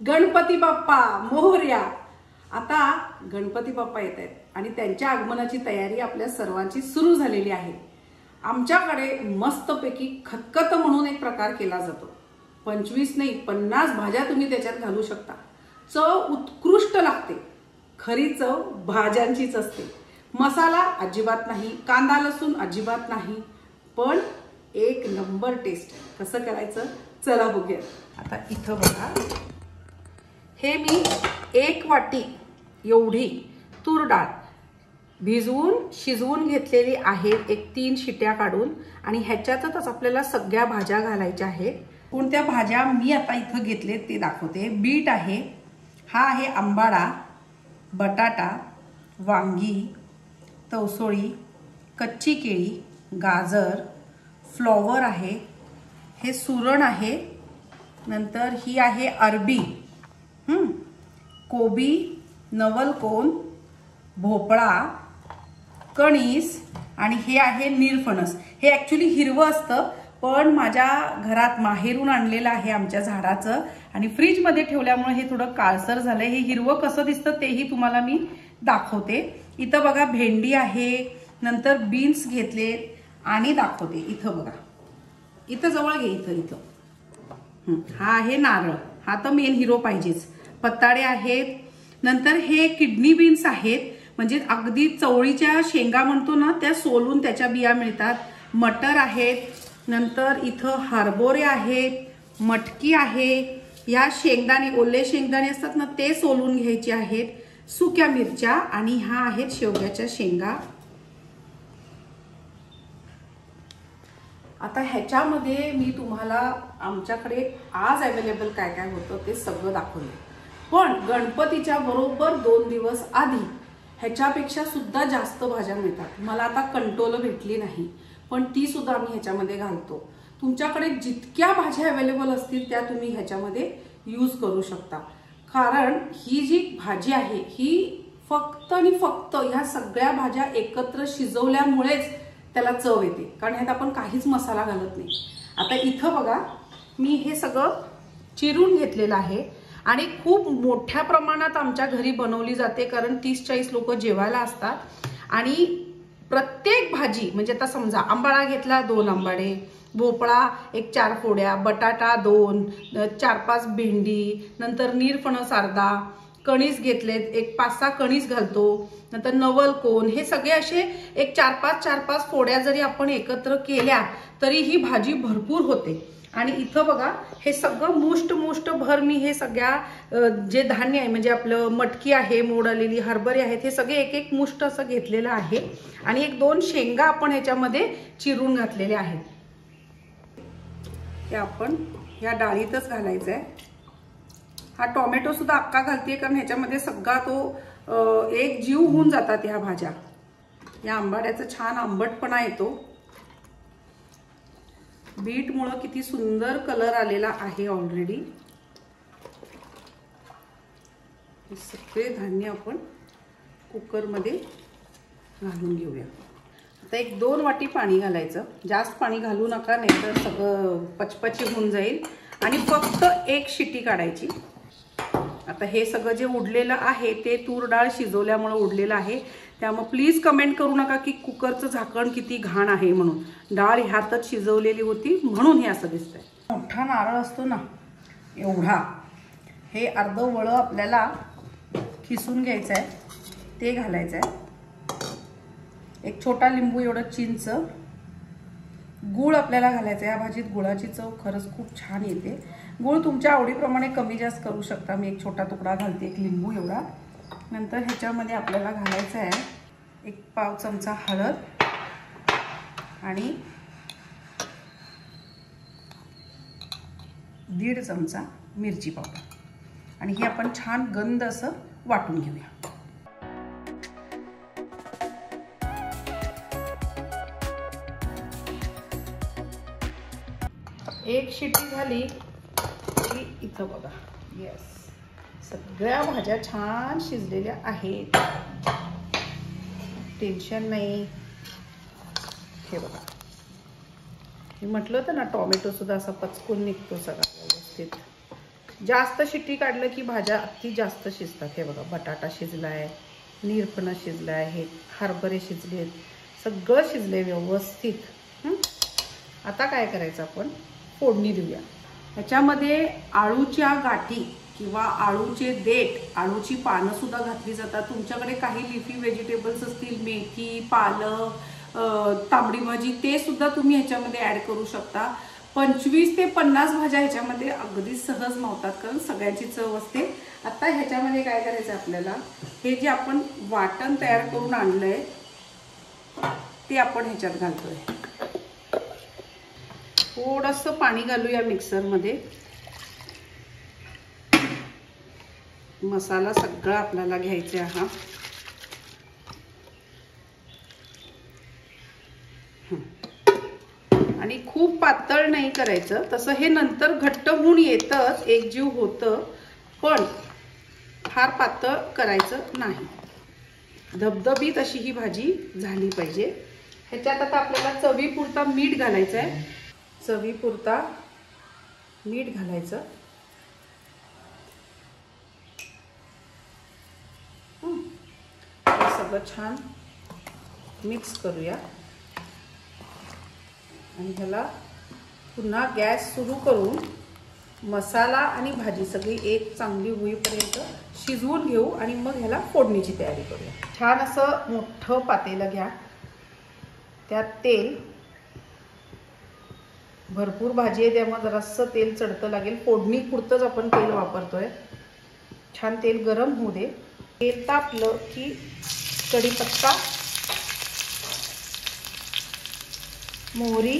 गणपती बाप्पा मोरया। आता गणपती बाप्पा येत आहेत आणि त्यांच्या आगमनाची तयारी आपल्या सर्वांची सुरू झालेली आहे। आमच्याकडे मस्तपैकी खतखत म्हणून एक प्रकार केला जातो। 25 नाही 50 भाज्या तुम्ही त्याच्यात घालू शकता। चव उत्कृष्ट लागते। खरी चव भाज्यांचीच असते। मसाला अजिबात नाही, कांदा लसूण अजिबात नाही, पण एक नंबर टेस्ट। कसं करायचं चला बघूया। आता इथं बघा, हे मी 1 वाटी एवढी तूर डाळ भिजवून शिजवून घेतलेली आहे, एक 3 शिट्या काढून। आणि ह्याच्यातच आपल्याला सगळ्या भाज्या घालायच्या आहेत। कोणत्या भाज्या मी आता इथं घेतले ते दाखवते। बीट आहे, हा आहे आंबाडा, बटाटा, वांगी, तवसोळी, कच्ची केळी, गाजर, फ्लॉवर आहे, हे सुरण आहे, नंतर ही आहे अरबी, कोबी, नवलकोन, भोपळा, कणीस आणि हे आहे निरफणस। हे ॲक्च्युली हिरवं असतं, पण माझ्या घरात माहेरून आणलेलं आहे आमच्या झाडाचं आणि फ्रीज मध्ये ठेवल्यामुळे हे थोडं काळसर झालंय। हे हिरवं कसं दिसतं तेही तुम्हाला मी दाखवते। इथं बघा भेंडी आहे, नंतर बीन्स घेतले आणि दाखवते। इथं बघा, इथं जवळ घे, इथं इथं हा आहे नारळ, हा तर मेन हिरो पाहिजेच। पत्ताडे आहेत, नंतर हे किडनी बीन्स आहेत, म्हणजे अगदी चवळीच्या शेंगा म्हणतो ना त्या सोलून त्याच्या बिया मिळतात। मटर आहेत, नंतर इथं हरभरे आहेत, मटकी आहे, या शेंगदाणे ओले शेंगदाणे असतात ना ते सोलून घ्यायचे आहेत, सुक्या मिरच्या आणि ह्या आहेत शेवग्याच्या शेंगा। आता ह्याच्यामध्ये मी तुम्हाला आमच्याकडे आज अवेलेबल काय काय होतं ते सगळं दाखवलं, पण गणपतीच्या बरोबर 2 दिवस आधी ह्याच्यापेक्षा सुद्धा जास्त भाज्या मिळतात। मला आता कंट्रोल भेटली नाही, पण ती सुद्धा आम्ही ह्याच्यामध्ये घालतो। तुमच्याकडे जितक्या भाज्या अवेलेबल असतील त्या तुम्ही ह्याच्यामध्ये यूज करू शकता, कारण ही जी भाजी आहे ही फक्त आणि फक्त ह्या सगळ्या भाज्या एकत्र शिजवल्यामुळेच त्याला चव येते, कारण ह्यात आपण काहीच मसाला घालत नाही। आता इथं बघा, मी हे सगळं चिरून घेतलेलं आहे आणि खूप मोठ्या प्रमाणात आमच्या घरी बनवली जाते, कारण 30-40 लोक जेवायला असतात। आणि प्रत्येक भाजी म्हणजे आता समजा आंबाडा घेतला 2 आंबाडे, भोपळा एक 4 फोड्या, बटाटा 2, 4-5 भेंडी, नंतर निरफणस अर्धा, कणीस घेतलेत एक 5-6 कणीस घालतो, नंतर नवलकोन, हे सगळे असे एक 4-5 फोड्या जरी आपण एकत्र केल्या तरी ही भाजी भरपूर होते। आणि इथं बघा, हे सगळं मुष्ट भर मी हे सगळ्या जे धान्य आहे म्हणजे आपलं मटकी आहे, मोड आलेली, हरभरे आहेत, हे सगळे एक एक मुष्ट असं घेतलेलं आहे। आणि 1-2 शेंगा आपण ह्याच्यामध्ये चिरून घातलेल्या आहेत, हे आपण या डाळीतच घालायचं आहे। हा टोमॅटो सुद्धा अक्का घालते, कारण ह्याच्यामध्ये सगळा तो एक जीव होऊन जातात ह्या भाज्या। या आंबाड्याचा छान आंबटपणा येतो। बीट मुळे किती सुंदर कलर आलेला आहे ऑलरेडी। हे सगळे धान्य आपण कुकर मध्ये घालून घेऊया। आता 1-2 वाटी पाणी घालायचं, जास्त पाणी घालू नका, नाहीतर सगळं पचपची होऊन जाईल। आणि फक्त 1 शिटी काढायची। आता हे सगळं जे उडलेलं आहे ते तूर डाळ शिजवल्यामुळे उडलेलं आहे, त्यामुळे प्लीज कमेंट करू नका की कुकरचं झाकण किती घाण आहे म्हणून। डाळ ह्यातच शिजवलेली होती म्हणून हे असं दिसतंय। मोठा नारळ असतो ना एवढा, हे अर्ध वळ आपल्याला खिसून घ्यायचं आहे, ते घालायचं आहे। एक छोटा लिंबू एवढं चिंच, गूळ आपल्याला घालायचं। या भाजीत गुळाची चव खरंच खूप छान येते। गूळ तुमच्या आवडीप्रमाणे कमी जास्त करू शकता, मी 1 छोटा तुकडा घालते, 1 लिंबू एवढा। नंतर ह्याच्यामध्ये आपल्याला घालायचं आहे 1 पाव चमचा हळद आणि 1.5 चमचा मिरची पावडर, आणि हे आपण छान गंध असं वाटून घेऊया। एक शिटी झाली की इथं बघा, येस, सगळ्या भाज्या छान शिजलेल्या आहेत, टेन्शन नाही। हे बघा, मी म्हटलं होतं ना टोमॅटो सुद्धा असा पचकून निघतो सगळा व्यवस्थित। जास्त शिट्टी काढलं की भाज्या अति जास्त शिजतात. हे बघा, बटाटा शिजलाय, निरफणं शिजलाय, हे हरभरे शिजलेत, सगळं शिजलंय व्यवस्थित. आता काय करायचं, आपण फोडणी देऊया. ह्याच्यामध्ये आळूच्या गाठी किंवा आळूचे देठ, आळूची पानं सुद्धा घातली जातात. तुमच्याकडे काही लिफी व्हेजिटेबल्स असतील, मेथी, पालक, तांबडी भाजी, ते सुद्धा तुम्ही ह्याच्यामध्ये ऍड करू शकता. 25 ते 50 भाज्या ह्याच्यामध्ये अगदी सहज मावतात, कारण सगळ्यांची चव असते. आता ह्याच्यामध्ये काय करायचं आपल्याला, हे जे आपण वाटण तयार करून आणलंय ते आपण ह्याच्यात घालतोय. थोडंसं पाणी घालूया मिक्सरमध्ये. मसाला सगळा आपल्याला घ्यायचा हा. आणि खूप पातळ नाही करायचं, तसं हे नंतर घट्ट होऊन येतच, एकजीव होतं, पण फार पातळ करायचं नाही. धबधबीत अशी ही भाजी झाली पाहिजे. ह्याच्यात आता आपल्याला चवीपुरता मीठ घालायचं आहे. चवीपुरता मीठ घालायचं. सगळं छान मिक्स करूया आणि ह्याला पुन्हा गॅस सुरू करून मसाला आणि भाजी सगळी एक चांगली होईपर्यंत शिजवून घेऊ आणि मग ह्याला फोडणीची तयारी करूया. छान असं मोठं पातेलं घ्या, त्यात तेल, भरपूर भाजी आहे त्यामुळे जरासं तेल चढतं लागेल. फोडणी पुरतंच आपण तेल वापरतोय. छान तेल गरम होऊ दे. तेल तापलं की कढीपत्ता, मोहरी,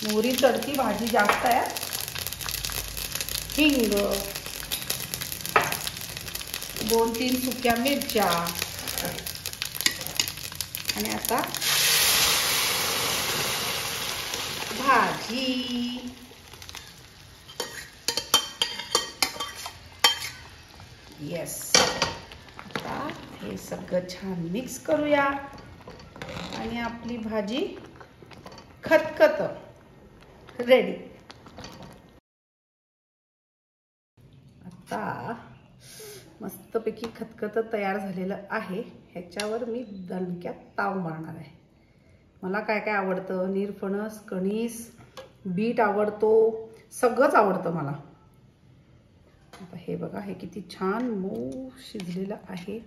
मोहरी तडकी, भाजी जास्त आहे, हिंग, 2-3 सुक्या मिरच्या आणि आता भाजी. येस. आता हे सगळं छान मिक्स करूया आणि आपली भाजी खतखत रेडी. आता मस्तपैकी खतखत तयार झालेलं आहे. ह्याच्यावर मी दणक्यात ताव मारणार आहे. मला काय काय आवडतं, निरफणस, कणीस, बीट आवडतो, सगळंच आवडतं मला. आता हे बघा, हे किती छान मऊ शिजलेलं आहे.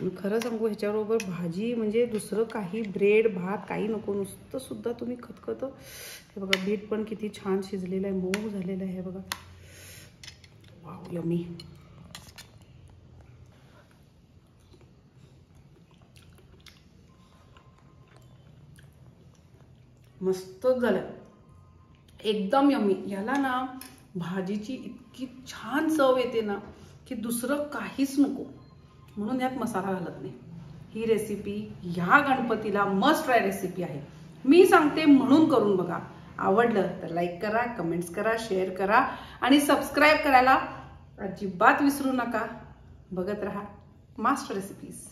मी खरं सांगू, ह्याच्याबरोबर भाजी म्हणजे दुसरं काही, ब्रेड भात काही नको, नुसतं सुद्धा तुम्ही खतखत. हे बघा, बीट पण किती छान शिजलेलं आहे, मऊ झालेलं आहे. हे बघा, वाव, यम्मी. मस्त झालं, एकदम यम्मी. याला ना भाजीची इतकी छान चव येते ना की दुसरं काहीच नको, म्हणून यात मसाला घालत नाही. ही रेसिपी ह्या गणपतीला मस्ट ट्राय रेसिपी आहे. मी सांगते म्हणून करून बघा. आवडलं तर लाईक करा, कमेंट्स करा, शेअर करा आणि सबस्क्राईब करायला अजिबात विसरू नका. बघत रहा मास्टर रेसिपीज.